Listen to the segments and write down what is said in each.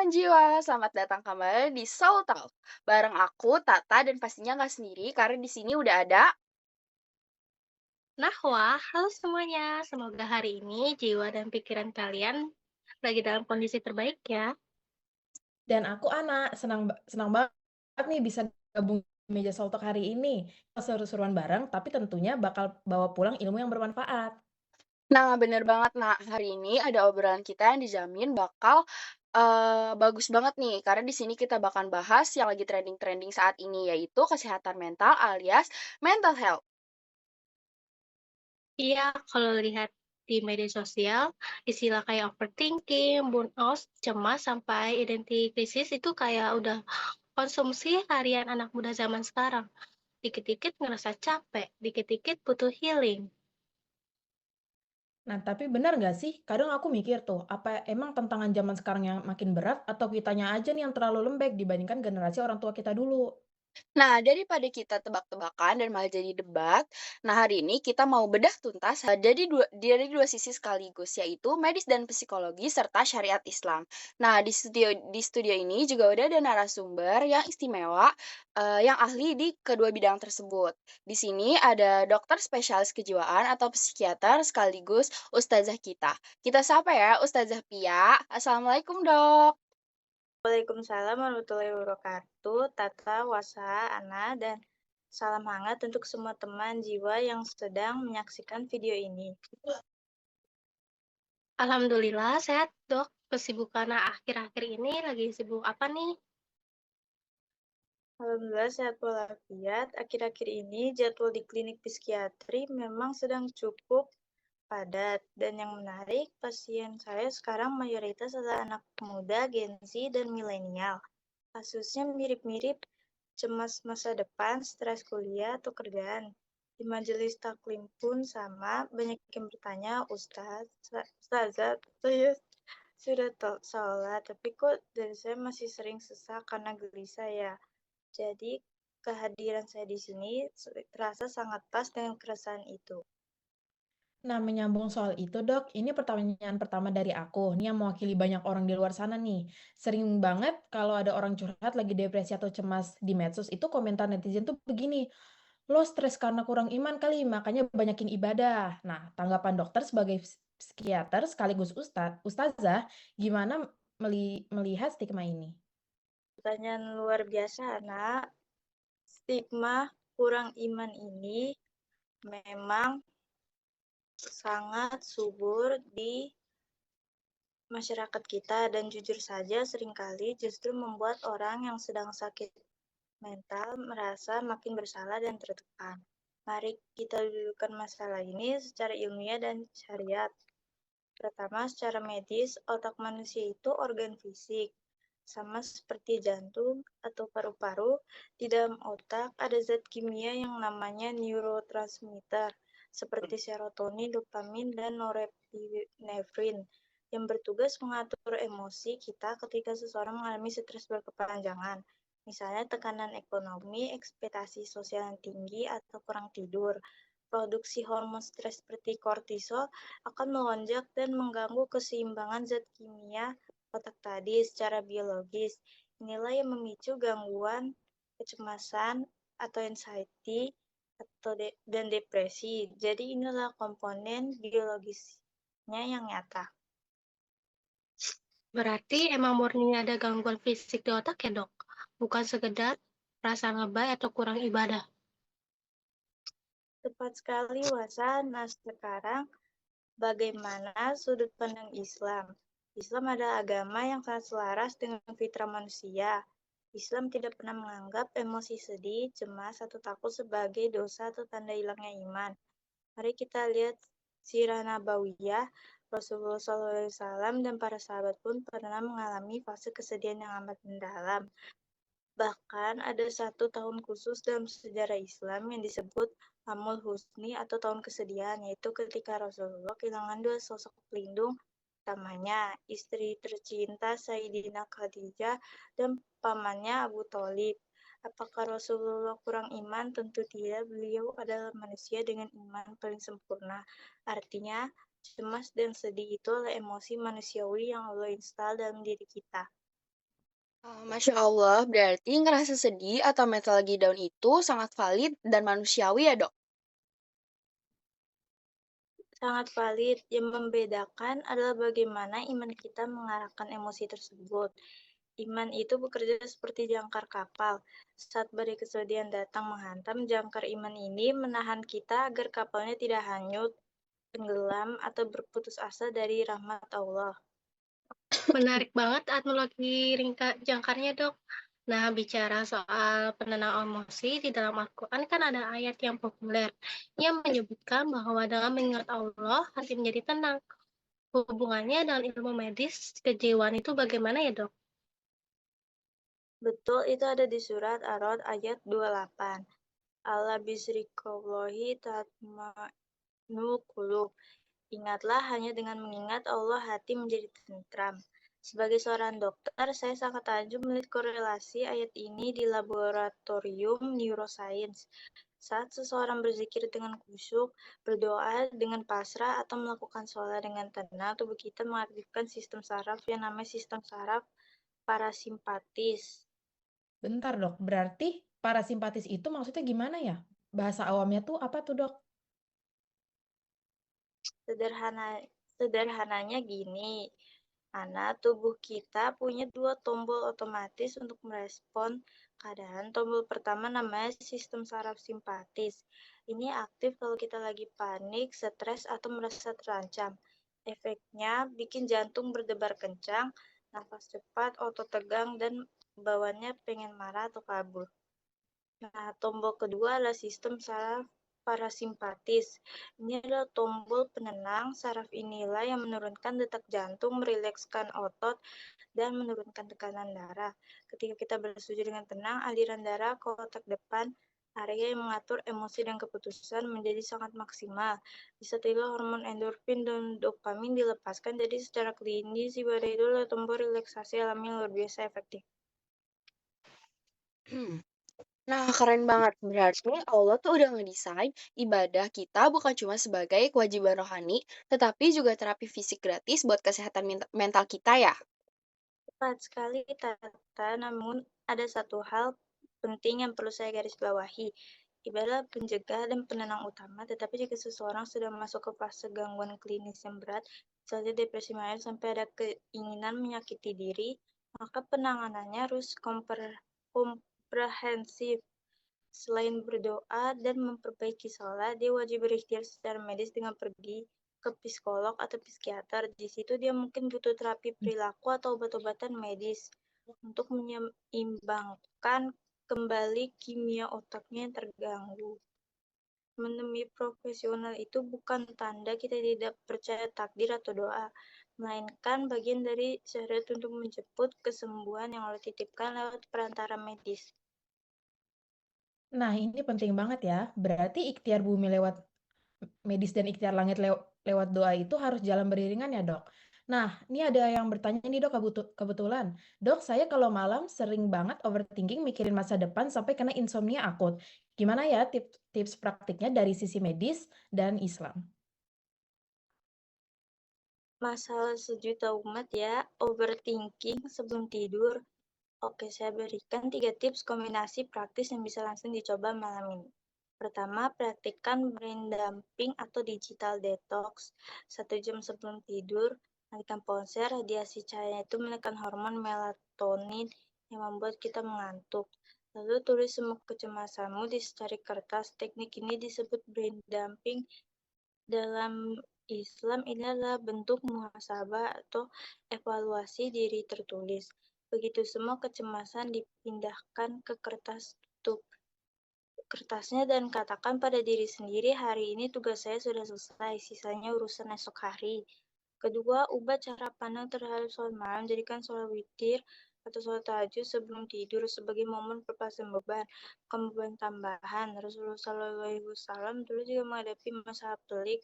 teman jiwa, selamat datang kembali di Soul Talk. Bareng aku, Tata, dan pastinya nggak sendiri karena di sini udah ada. Nah, wah, halo semuanya. Semoga hari ini jiwa dan pikiran kalian lagi dalam kondisi terbaik ya. Dan aku Ana, senang banget nih bisa gabung di meja Soltok hari ini. Seru-seruan bareng, tapi tentunya bakal bawa pulang ilmu yang bermanfaat. Nah, bener banget, nah hari ini ada obrolan kita yang dijamin bakal bagus banget nih, karena di sini kita bakal bahas yang lagi trending-trending saat ini, yaitu kesehatan mental alias mental health. Iya, kalau lihat di media sosial, istilah kayak overthinking, burnout, cemas, sampai identity crisis itu kayak udah konsumsi harian anak muda zaman sekarang. Dikit-dikit ngerasa capek, dikit-dikit butuh healing. Nah, tapi benar nggak sih? Kadang aku mikir tuh, apa emang tantangan zaman sekarang yang makin berat atau kitanya aja nih yang terlalu lembek dibandingkan generasi orang tua kita dulu? Nah, daripada kita tebak-tebakan dan malah jadi debat, nah hari ini kita mau bedah tuntas dari dua sisi sekaligus, yaitu medis dan psikologi serta syariat Islam. Nah, di studio ini juga udah ada narasumber yang istimewa, yang ahli di kedua bidang tersebut. Di sini ada dokter spesialis kejiwaan atau psikiater sekaligus ustazah kita. Kita sapa ya, Ustazah Pia. Assalamualaikum, Dok. Waalaikumsalam warahmatullahi wabarakatuh, Tata, Wasa, Ana, dan salam hangat untuk semua teman jiwa yang sedang menyaksikan video ini. Alhamdulillah, sehat dok. Kesibukan akhir-akhir ini lagi sibuk apa nih? Alhamdulillah sehat walafiat. Akhir-akhir ini jadwal di klinik psikiatri memang sedang cukup padat. Dan yang menarik, pasien saya sekarang mayoritas adalah anak muda, Gen Z, dan milenial. Kasusnya mirip-mirip cemas masa depan, stres kuliah, atau kerjaan. Di majelis taklim pun sama, banyak yang bertanya, Ustazah, saya sudah sholat, tapi kok dari saya masih sering sesak karena gelisah ya. Jadi, kehadiran saya di sini terasa sangat pas dengan keresahan itu. Nah, menyambung soal itu, Dok, ini pertanyaan pertama dari aku, nih yang mewakili banyak orang di luar sana nih. Sering banget kalau ada orang curhat lagi depresi atau cemas di medsos, itu komentar netizen tuh begini, lo stres karena kurang iman kali, makanya banyakin ibadah. Nah, tanggapan dokter sebagai psikiater sekaligus ustazah, gimana melihat stigma ini? Pertanyaan luar biasa, Nak. Stigma kurang iman ini memang sangat subur di masyarakat kita dan jujur saja seringkali justru membuat orang yang sedang sakit mental merasa makin bersalah dan tertekan. Mari kita dudukan masalah ini secara ilmiah dan syariat. Pertama, secara medis, otak manusia itu organ fisik. Sama seperti jantung atau paru-paru, di dalam otak ada zat kimia yang namanya neurotransmitter, seperti serotonin, dopamin, dan norepinefrin, yang bertugas mengatur emosi kita ketika seseorang mengalami stres berkepanjangan. Misalnya tekanan ekonomi, ekspektasi sosial yang tinggi, atau kurang tidur. Produksi hormon stres seperti kortisol akan melonjak dan mengganggu keseimbangan zat kimia otak tadi secara biologis. Inilah yang memicu gangguan kecemasan atau anxiety dan depresi. Jadi inilah komponen biologisnya yang nyata. Berarti emang murni ada gangguan fisik di otak ya dok? Bukan sekedar rasa lebay atau kurang ibadah. Tepat sekali, Wasa. Nah, sekarang bagaimana sudut pandang Islam? Islam adalah agama yang sangat selaras dengan fitrah manusia. Islam tidak pernah menganggap emosi sedih, cemas, atau takut sebagai dosa atau tanda hilangnya iman. Mari kita lihat sirah nabawiyah. Rasulullah SAW dan para sahabat pun pernah mengalami fase kesedihan yang amat mendalam. Bahkan ada satu tahun khusus dalam sejarah Islam yang disebut Amul Husni atau tahun kesedihan, yaitu ketika Rasulullah kehilangan dua sosok pelindung utamanya, istri tercinta Sayyidina Khadijah dan pamannya Abu Thalib. Apakah Rasulullah kurang iman? Tentu tidak, beliau adalah manusia dengan iman paling sempurna. Artinya, cemas dan sedih itu adalah emosi manusiawi yang Allah install dalam diri kita. Masya Allah, berarti ngerasa sedih atau mental lagi down itu sangat valid dan manusiawi ya, Dok? Sangat valid. Yang membedakan adalah bagaimana iman kita mengarahkan emosi tersebut. Iman itu bekerja seperti jangkar kapal. Saat badai kesedihan datang menghantam, jangkar iman ini menahan kita agar kapalnya tidak hanyut, tenggelam, atau berputus asa dari rahmat Allah. Menarik banget analogi jangkarnya, Dok. Nah, bicara soal penenang emosi, di dalam Al-Quran kan ada ayat yang populer yang menyebutkan bahwa dengan mengingat Allah, hati menjadi tenang. Hubungannya dengan ilmu medis, kejiwaan itu bagaimana ya, Dok? Betul, itu ada di surat Ar-Ra'd ayat 28. Ala bisrikallahi tatma'nul qulub. Ingatlah, hanya dengan mengingat Allah hati menjadi tentram. Sebagai seorang dokter, saya sangat takjub melihat korelasi ayat ini di laboratorium neuroscience. Saat seseorang berzikir dengan khusyuk, berdoa dengan pasrah, atau melakukan sholat dengan tenang, tubuh kita mengaktifkan sistem saraf yang namanya sistem saraf parasimpatis. Bentar dok, berarti parasimpatis itu maksudnya gimana ya? Bahasa awamnya tuh apa tuh dok? Sederhana, sederhananya gini, tubuh kita punya dua tombol otomatis untuk merespon keadaan. Tombol pertama namanya sistem saraf simpatis. Ini aktif kalau kita lagi panik, stres, atau merasa terancam. Efeknya bikin jantung berdebar kencang, nafas cepat, otot tegang, dan bawaannya pengen marah atau kabur. Nah, tombol kedua adalah sistem saraf parasimpatis. Ini adalah tombol penenang. Saraf inilah yang menurunkan detak jantung, merilekskan otot, dan menurunkan tekanan darah. Ketika kita bersujud dengan tenang, aliran darah ke otak depan, area yang mengatur emosi dan keputusan, menjadi sangat maksimal. Di saat itu hormon endorfin dan dopamin dilepaskan, jadi secara klinis ibadah itu adalah tombol relaksasi alami yang luar biasa efektif. Nah, keren banget. Berarti Allah tuh udah ngedesain ibadah kita bukan cuma sebagai kewajiban rohani, tetapi juga terapi fisik gratis buat kesehatan mental kita ya. Tepat sekali, Tata. Namun, ada satu hal penting yang perlu saya garis bawahi. Ibadah pencegah dan penenang utama, tetapi jika seseorang sudah masuk ke fase gangguan klinis yang berat, misalnya depresi mayor sampai ada keinginan menyakiti diri, maka penanganannya harus komprehensif. Selain berdoa dan memperbaiki sholat, dia wajib berikhtiar secara medis dengan pergi ke psikolog atau psikiater. Di situ dia mungkin butuh terapi perilaku atau obat-obatan medis untuk menyeimbangkan kembali kimia otaknya yang terganggu. Menemui profesional itu bukan tanda kita tidak percaya takdir atau doa, melainkan bagian dari syarat untuk menjemput kesembuhan yang Allah titipkan lewat perantara medis. Nah ini penting banget ya, berarti ikhtiar bumi lewat medis dan ikhtiar langit lewat doa itu harus jalan beriringan ya dok. Nah ini ada yang bertanya nih dok kebetulan. Dok saya kalau malam sering banget overthinking mikirin masa depan sampai kena insomnia akut. Gimana ya tips praktiknya dari sisi medis dan Islam? Masalah sejuta umat ya, overthinking sebelum tidur. Oke, saya berikan 3 tips kombinasi praktis yang bisa langsung dicoba malam ini. Pertama, praktikkan brain dumping atau digital detox. 1 jam sebelum tidur, matikan ponsel, radiasi cahaya itu menekan hormon melatonin yang membuat kita mengantuk. Lalu tulis semua kecemasanmu di secari kertas. Teknik ini disebut brain dumping. Dalam Islam ini adalah bentuk muhasabah atau evaluasi diri tertulis. Begitu semua kecemasan dipindahkan ke kertas tutup kertasnya dan katakan pada diri sendiri, hari ini tugas saya sudah selesai, sisanya urusan esok hari. Kedua, ubah cara pandang terhadap sholat malam, jadikan sholat witir atau sholat tahajud sebelum tidur sebagai momen pelepasan beban, bukan beban tambahan. Rasulullah SAW dulu juga menghadapi masalah pelik,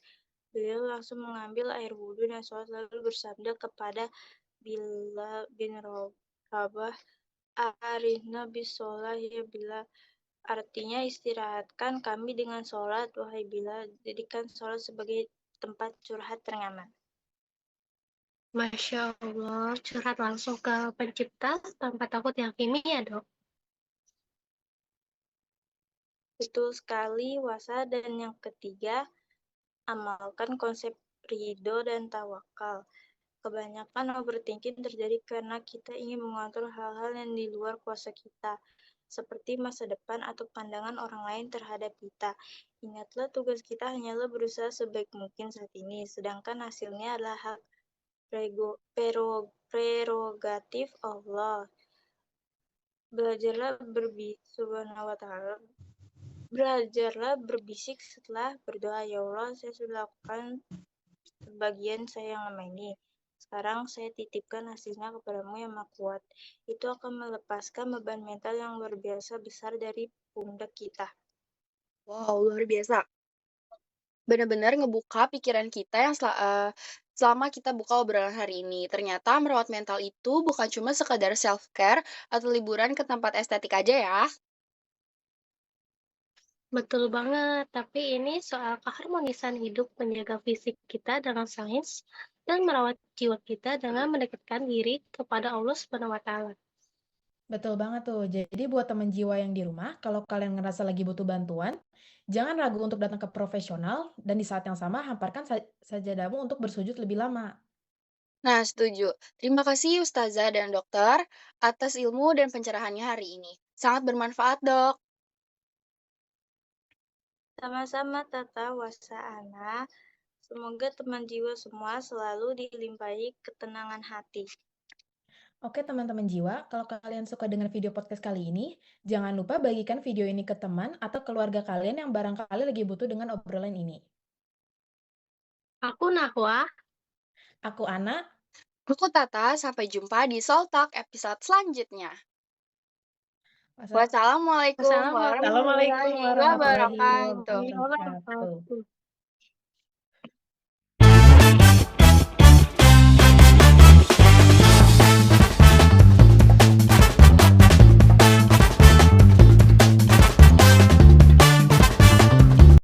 beliau langsung mengambil air wudhu dan sholat lalu bersabda kepada Bilal bin Rabah, Arihna bis sholat ya Bilal. Artinya istirahatkan kami dengan sholat, wahai Bilal. Jadikan sholat sebagai tempat curhat ternyaman. Masya Allah, curhat langsung ke pencipta tanpa takut dihakimi ya, Dok? Betul sekali, Wasa. Dan yang ketiga, amalkan konsep ridho dan tawakal. Kebanyakan overthinking terjadi karena kita ingin mengatur hal-hal yang di luar kuasa kita, seperti masa depan atau pandangan orang lain terhadap kita. Ingatlah, tugas kita hanyalah berusaha sebaik mungkin saat ini, sedangkan hasilnya adalah hak prerogatif Allah. Belajarlah subhanahu wa ta'ala. Belajarlah berbisik setelah berdoa, ya Allah, saya sudah lakukan sebagian saya yang lama ini. Sekarang saya titipkan hasilnya kepadamu yang maha kuat. Itu akan melepaskan beban mental yang luar biasa besar dari pundak kita. Wow, luar biasa. Benar-benar ngebuka pikiran kita yang selama kita buka obrolan hari ini. Ternyata merawat mental itu bukan cuma sekadar self-care atau liburan ke tempat estetik aja ya. Betul banget, tapi ini soal keharmonisan hidup menjaga fisik kita dengan sains dan merawat jiwa kita dengan mendekatkan diri kepada Allah Subhanahu wa Ta'ala. Betul banget tuh. Jadi buat teman jiwa yang di rumah, kalau kalian ngerasa lagi butuh bantuan, jangan ragu untuk datang ke profesional dan di saat yang sama hamparkan sajadahmu untuk bersujud lebih lama. Nah, setuju. Terima kasih Ustazah dan dokter atas ilmu dan pencerahannya hari ini. Sangat bermanfaat, Dok. Sama-sama Tata Wasana. Semoga teman jiwa semua selalu dilimpahi ketenangan hati. Oke teman-teman jiwa, kalau kalian suka dengan video podcast kali ini, jangan lupa bagikan video ini ke teman atau keluarga kalian yang barangkali lagi butuh dengan obrolan ini. Aku Nahwa, Aku Ana, Aku Tata, sampai jumpa di Soul Talk episode selanjutnya. Wassalamualaikum Assalamualaikum warahmatullahi warahmatullahi wabarakatuh. wabarakatuh. wabarakatuh.